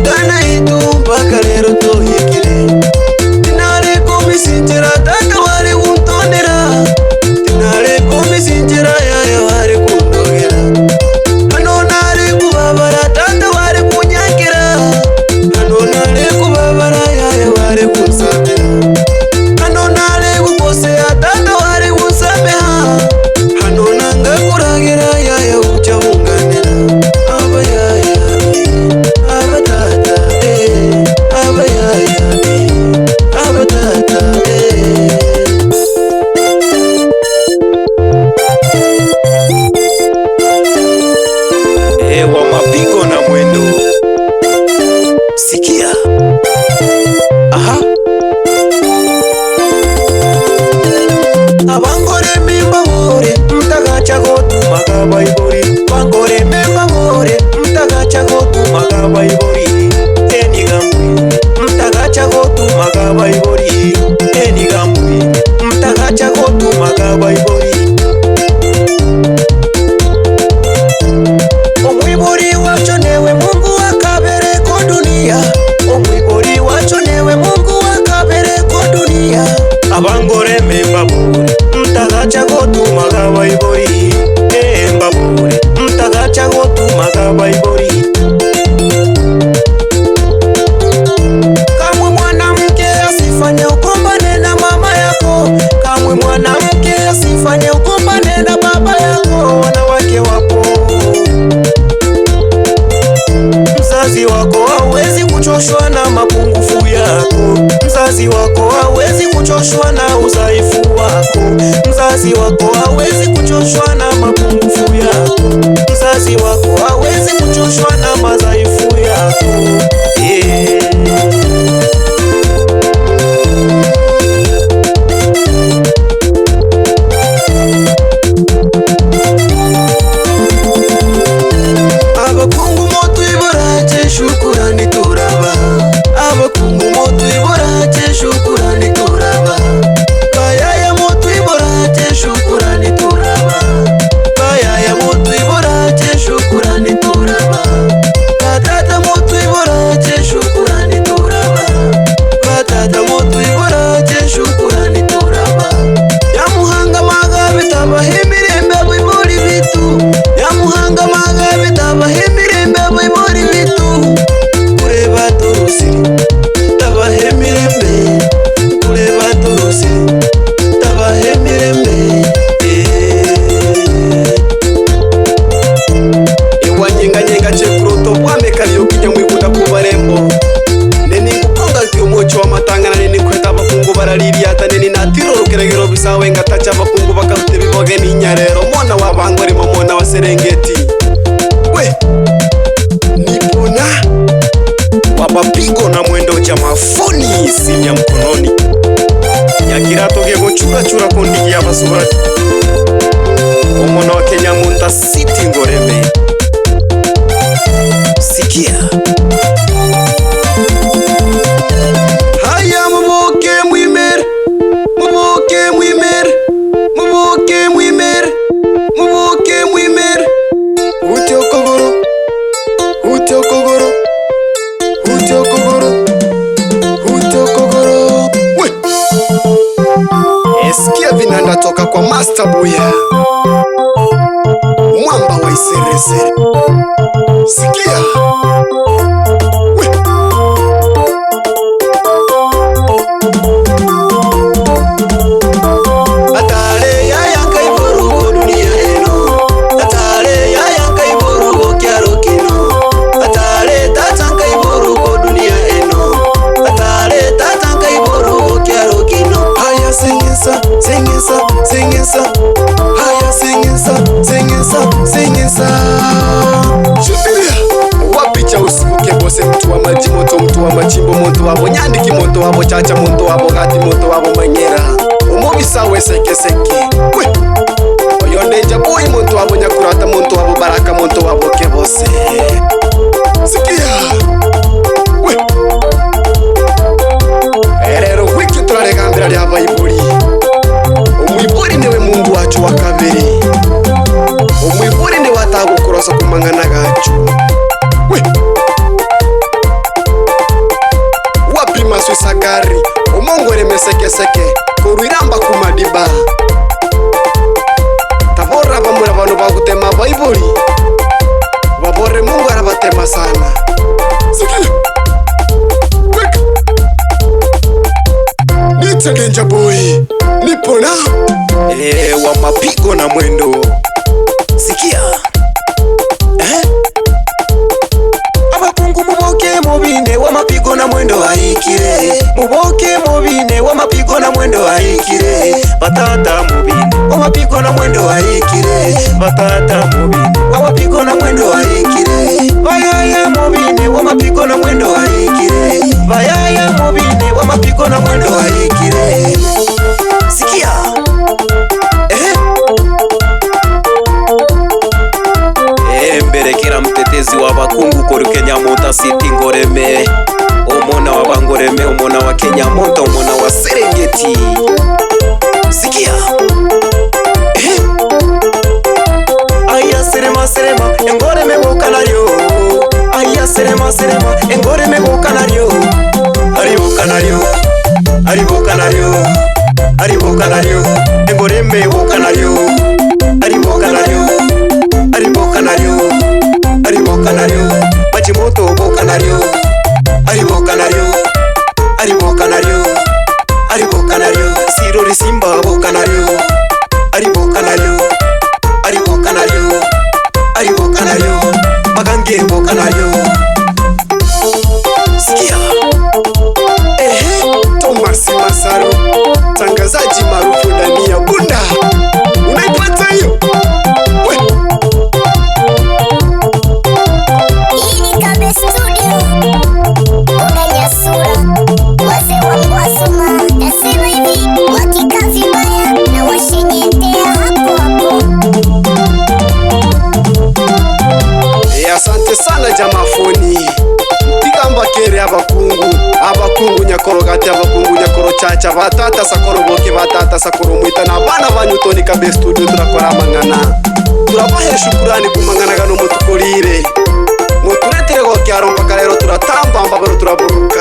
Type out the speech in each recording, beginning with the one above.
nkana itu mpaka lero tuhikire. Tinare kumisinjira tata wari kuntondera, tinare kumisinjira yaya wari kundogera. Hano nare kubabara tata wari kunyakira, hano nare kubabara yaya wari kunsabira. Hano nare kukosea tata wari kunsameha, hano nanga kuragira yaya ucha unganira. Aba yaya aba tata aba yaya aba tata wa mapigo na mwendo. Sikia. Aha. Abangore mimba bore mtagacha gotumaga baibori. Bangore mimba bore mtagacha gotumaga baibori. Enigambwi mtagacha gotumaga baibori. Enigambwi mtagacha gotumaga baibori. Omwibori wacho newe Mungu wakabere ko dunia. Omwibori wacho newe Mungu wakabere ko dunia. Abangore memba bure mtagacha gotumaga baibori. Mbabure mtagacha gotumaga baibori. Kamwe mwanamke asifanye ugombane na mama yako. Kamwe mwanamke asifanye ugombane na baba yako. Wanawake wapo, mzazi wako hawezi kuchoshwa na mapungufu yako. Mzazi wako hawezi kuchoshwa na udhaifu wako. Mzazi wako hawezi kuchoshwa na mapungufu yako. Mzazi wako hawezi kuchoshwa na madhaifu yako. Abakungu motu iboraje shukurani turaba. Abakungu motu iboraje shukurani turaba. Bayaya motu iboraje shukurani turaba. Bayaya motu iboraje shukurani turaba. Batata motu iboraje shukurani turaba. Batata motu iboraje shukurani turaba. Yamuhanga magabe tabahemirembe bibori bitu. Yamuhanga magabe tabahemirembe bibori bitu. Kureba turusiri tabahemirembe. Kureba turusiri tabahemirembe. Iwanyenga chekuroto bwame kaliyo kinyamwikunda kubarembo. Neni ngukonga kiyomocho wa matangana neni kweta abakungu baraririata. Neni natiro rukeregero bisawe ngatacha abakungu bakarute biboge n'inyarero. Mona wabangori mona wa Serengeti. We nipona wabapigo na mwendo cha mafoni. Simu ya mkononi nyakirato gego chura kondigi ya basurati. Omona wa Kenya Munda City Ngoreme. Sikia. Haya muboke mwimere, muboke mwimere, muboke mwimere, muboke mwimere. Ute okogoro, ute okogoro, ute okogoro, ute okogoro. We esikia vinanda toka kwa Master Buya, mwamba wa Iseresere. Sikia. We atale yaya kaiboru dunia eno. Atale yaya kaiboru kyaro kino. Atale tata kaiboru dunia eno. Atale tata kaiboru kyaro kino. Haya singisa, singisa, singisa. Haya singisa, singisa, singisa. Shubiria wapicha usibuke bose mtu wa maji moto, mtu wa machimbo moto wabo, nyandiki moto wabo, chacha moto wabo, gati moto wabo manyera. Umobisa we seke seke. We oyondeja boy moto wabo, nyakurata moto wabo, baraka moto wabo ke bose. Sikia. We erero wiki turaregambira lya Bayibuli. Umwiburi niwe Mungu wacu wa kabiri. Umwiburi ni watagukurosa kumangana gacu. We ngari umongore mesekeseke kurwiramba kumadiba tabora bamura abantu bagutema Bible babore Mungu arabatema sana. Sikia Nite Danger Boy nipona wa mapigo na mwendo. Sikia abakungu muboke mubine wa mapigo na mwendo aikire, muboke mubine wa mapigo na mwendo aikire, batata mubine wa mapigo na mwendo aikire, batata mubine wa mapigo na mwendo aikire, bayaya mubine wa mapigo na mwendo aikire, bayaya mubine wa mapigo na mwendo aikire. Sikia mberekera mtetezi w'abakungu kuri Kenyamota City Ngoreme, omona w'abangoreme, omona wa Kenyamota, omona wa Serengeti. Sikia aya serema serema engoreme bokanaryo, aya serema serema engoreme bokanaryo, ari bokanaryo, ari bokanaryo, ari bokanaryo engoreme bokanaryo, ari bokanaryo, ari bokanaryo, ari bokanaryo Majimoto bokanaryo, ari bokanaryo, ari bokanaryo, ari bokanaryo Sirori Simba bokanaryo, ari bokanaryo, ari bokanaryo, ari bokanaryo Magange bokanaryo. Sikia Thomas Masaro tangazaji maarufu ndani ya Bunda, unaipata hiyo? Asante sana jamafoni tigamba kere abakungu nyakorogati abakungu nyakoro chacha batata sakoro boke batata sakoro mwita na bana banyutoni Kabe Studio turakora amangana turabahe shukurani kumangana gano mutukolire muturetire go kyaro mpaka rero turatamba ambabaro turaburuka.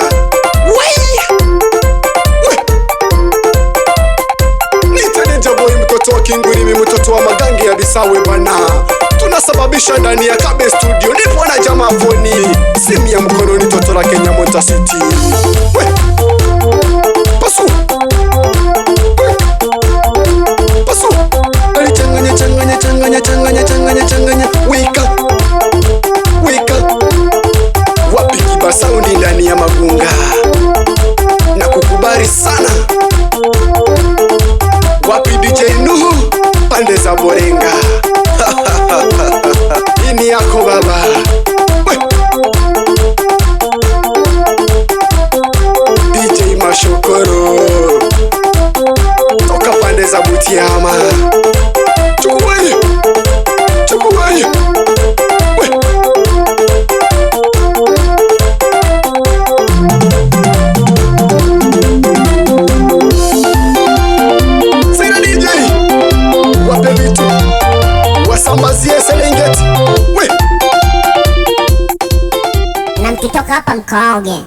Nite Danger Boy mtoto wa Kingurimi mtoto wa Magange ya Bisawe bana, tunasababisha ndani ya Kabe Studio. Nipo na jamaa foni simu ya mkononi toto la Kenyamota City. Pasu pasu ali changanya changanya changanya changanya changanya changanya wika wika wapi kiba saundi ndani ya Magunga na kukubali sana. Wapi DJ Nuhu pande za Borenga ini yako baba. DJ Mashokoro toka pande za Butiama, chukuwaye chukuwaye Sina DJ wape vitu wasambazie Serengeti. Na mkitoka hapa mkaoge.